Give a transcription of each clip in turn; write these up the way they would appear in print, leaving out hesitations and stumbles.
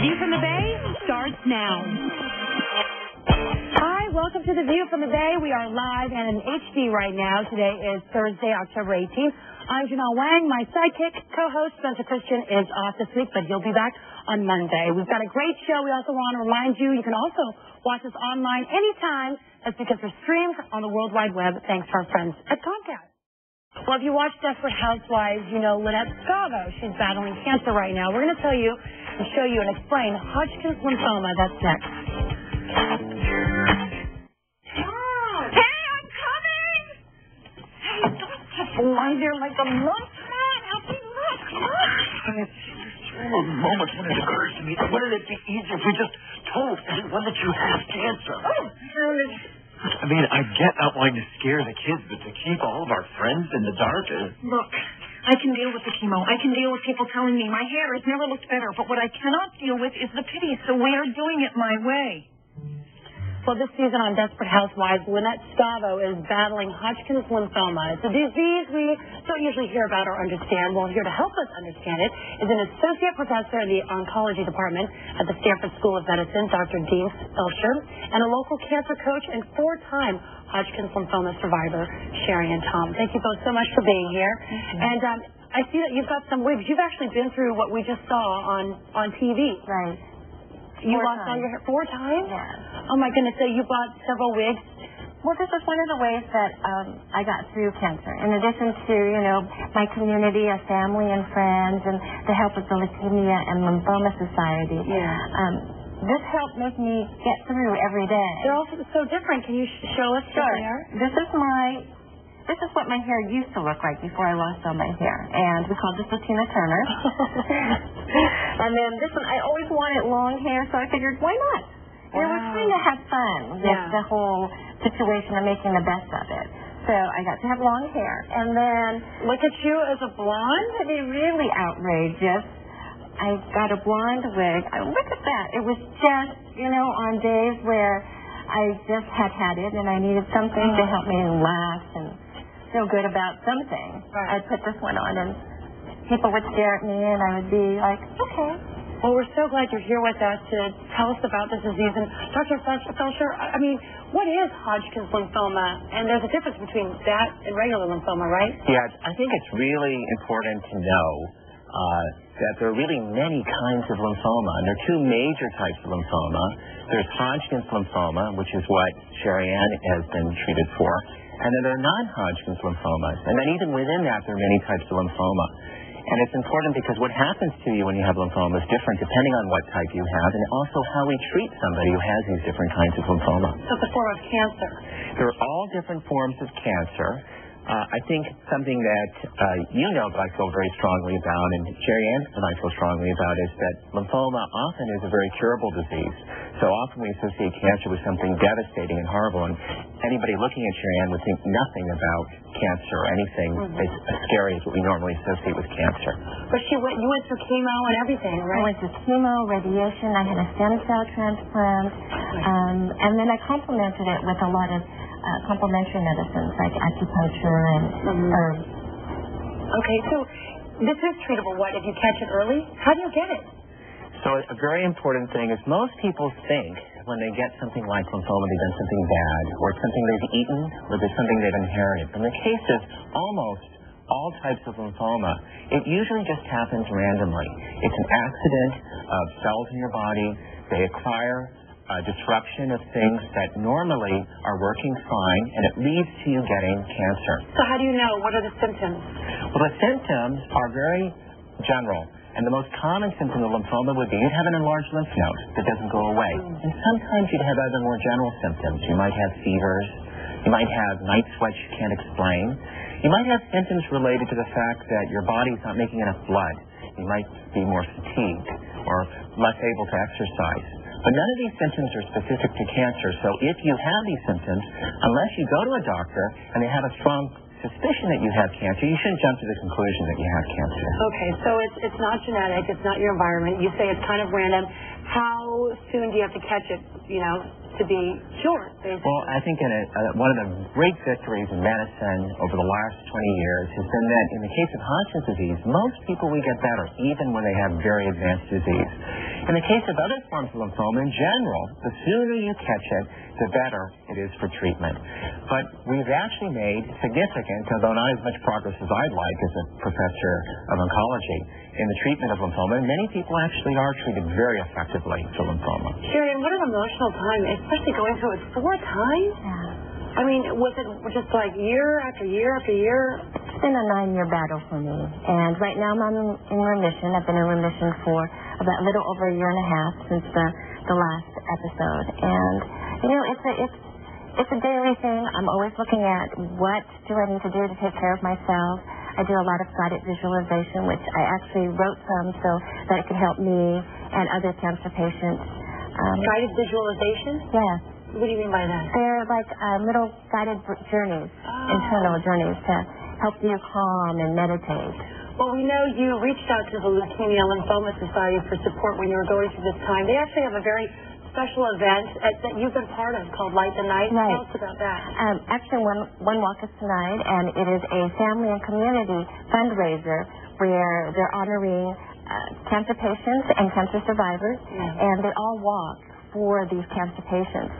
View from the Bay starts now. Hi, welcome to the View from the Bay. We are live and in HD right now. Today is Thursday, October 18th. I'm Janelle Wang. My sidekick, co-host Spencer Christian is off this week, but he'll be back on Monday. We've got a great show. We also want to remind you, you can also watch us online anytime. That's because we're streamed on the World Wide Web thanks to our friends at Comcast. Well, if you watch Desperate Housewives, you know Lynette Scavo. She's battling cancer right now. We're going to tell you and show you and explain Hodgkin's lymphoma. That's next. Hey, I'm coming! Hey, don't just lie there like a lump. Come on, help me look. Come on. It's one of those moments when it occurs to me, wouldn't it be easier if we just told everyone that you have cancer? Oh, I mean, I get not wanting to scare the kids, but to keep all of our friends in the dark is... look, I can deal with the chemo. I can deal with people telling me my hair has never looked better. But what I cannot deal with is the pity, so we are doing it my way. Well, this season on Desperate Housewives, Lynette Scavo is battling Hodgkin's lymphoma. It's a disease we don't usually hear about or understand. Well, here to help us understand it is an associate professor in the oncology department at the Stanford School of Medicine, Dr. Dean Felsher, and a local cancer coach and four-time Hodgkin's lymphoma survivor, Shariann Tom. Thank you both so much for being here. And I see that you've got some wigs. You've actually been through what we just saw on TV. Right. You lost all your hair 4 times? Yeah. Oh, my goodness. So you bought several wigs? Well, this is one of the ways that I got through cancer. In addition to, my community of family and friends and the help of the Leukemia and Lymphoma Society. Yeah. This helped make me get through every day. They're all so different. Can you show us what they are? This is what my hair used to look like before I lost all my hair. And we called this Tina Turner. And then this one, I always wanted long hair, so I figured, why not? We're trying to have fun with the whole situation and making the best of it. So I got to have long hair. And then, look at you as a blonde. To be really outrageous, I got a blonde wig. Look at that. It was just, on days where I just had it and I needed something to help me laugh and feel good about something. Right. I'd put this one on and people would stare at me and I would be like, okay. Well, we're so glad you're here with us to tell us about this disease. And Dr. Felsher, I mean, what is Hodgkin's lymphoma? And there's a difference between that and regular lymphoma, right? Yeah, I think it's really important to know that there are really many kinds of lymphoma. And there are 2 major types of lymphoma. There's Hodgkin's lymphoma, which is what Shariann has been treated for. And then there are non-Hodgkin's lymphomas. And then even within that, there are many types of lymphoma. And it's important because what happens to you when you have lymphoma is different depending on what type you have and also how we treat somebody who has these different kinds of lymphoma. So it's a form of cancer. They're all different forms of cancer. I think something that but I feel very strongly about, and Shariann and I feel strongly about, is that lymphoma often is a very curable disease. So often we associate cancer with something devastating and horrible, and anybody looking at Shariann would think nothing about cancer or anything as scary as what we normally associate with cancer. But you went through chemo and everything, right? I went through chemo, radiation, I had a stem cell transplant, and then I complemented it with a lot of complementary medicines like acupuncture and herbs. Okay, so this is treatable. What, if you catch it early? How do you get it? So a very important thing is most people think when they get something like lymphoma, they've done something bad, or it's something they've eaten, or there's something they've inherited. In the case of almost all types of lymphoma, it usually just happens randomly. It's an accident of cells in your body. They acquire disruption of things that normally are working fine, and it leads to you getting cancer. So how do you know? What are the symptoms? Well, the symptoms are very general. And the most common symptom of lymphoma would be you'd have an enlarged lymph node that doesn't go away. And sometimes you'd have other more general symptoms. You might have fevers. You might have night sweats you can't explain. You might have symptoms related to the fact that your body's not making enough blood. You might be more fatigued or less able to exercise. But none of these symptoms are specific to cancer. So if you have these symptoms, unless you go to a doctor and they have a strong suspicion that you have cancer, you shouldn't jump to the conclusion that you have cancer. Okay, so it's not genetic, it's not your environment. You say it's kind of random. How soon do you have to catch it, to to be cured, basically. Well, I think one of the great victories in medicine over the last 20 years has been that in the case of Hodgkin's disease, most people will get better, even when they have very advanced disease. In the case of other forms of lymphoma, in general, the sooner you catch it, the better it is for treatment. But we've actually made significant, although not as much progress as I'd like as a professor of oncology, in the treatment of lymphoma. And many people actually are treated very effectively for lymphoma. Shariann, what an emotional time, especially going through it 4 times? Yeah. I mean, was it just like year after year after year? It's been a 9-year battle for me. And right now I'm in remission. I've been in remission for about a little over a year and a half since the last episode. And, you know, it's a daily thing. I'm always looking at what do I need to do to take care of myself. I do a lot of guided visualization, which I actually wrote some so that it could help me and other cancer patients. Guided visualization? Yes. What do you mean by that? They're like little guided journeys, internal journeys to help you calm and meditate. Well, we know you reached out to the Leukemia Lymphoma Society for support when you were going through this time. They actually have a very special event that you've been part of called Light the Night. Right. Tell us about that. Actually, one walk is tonight, and it is a family and community fundraiser where they're honoring cancer patients and cancer survivors, and they all walk for these cancer patients.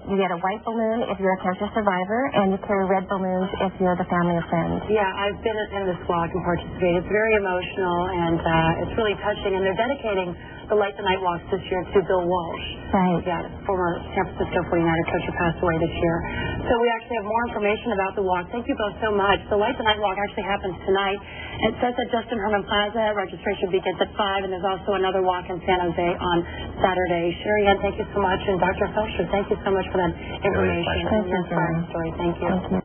You get a white balloon if you're a cancer survivor, and you carry red balloons if you're the family or friends. Yeah, I've been in this walk and participated. It's very emotional, and it's really touching. And they're dedicating the Light the Night walks this year to Bill Walsh. Right. Yeah, former San Francisco 49er coach who passed away this year. So we actually have more information about the walk. Thank you both so much. The Light the Night walk actually happens tonight. It starts at Justin Herman Plaza. Registration begins at 5, and there's also another walk in San Jose on Saturday. Shariann, thank you so much, and Dr. Felsher, thank you so much for that information and your inspiring story. Thank you. Thank you.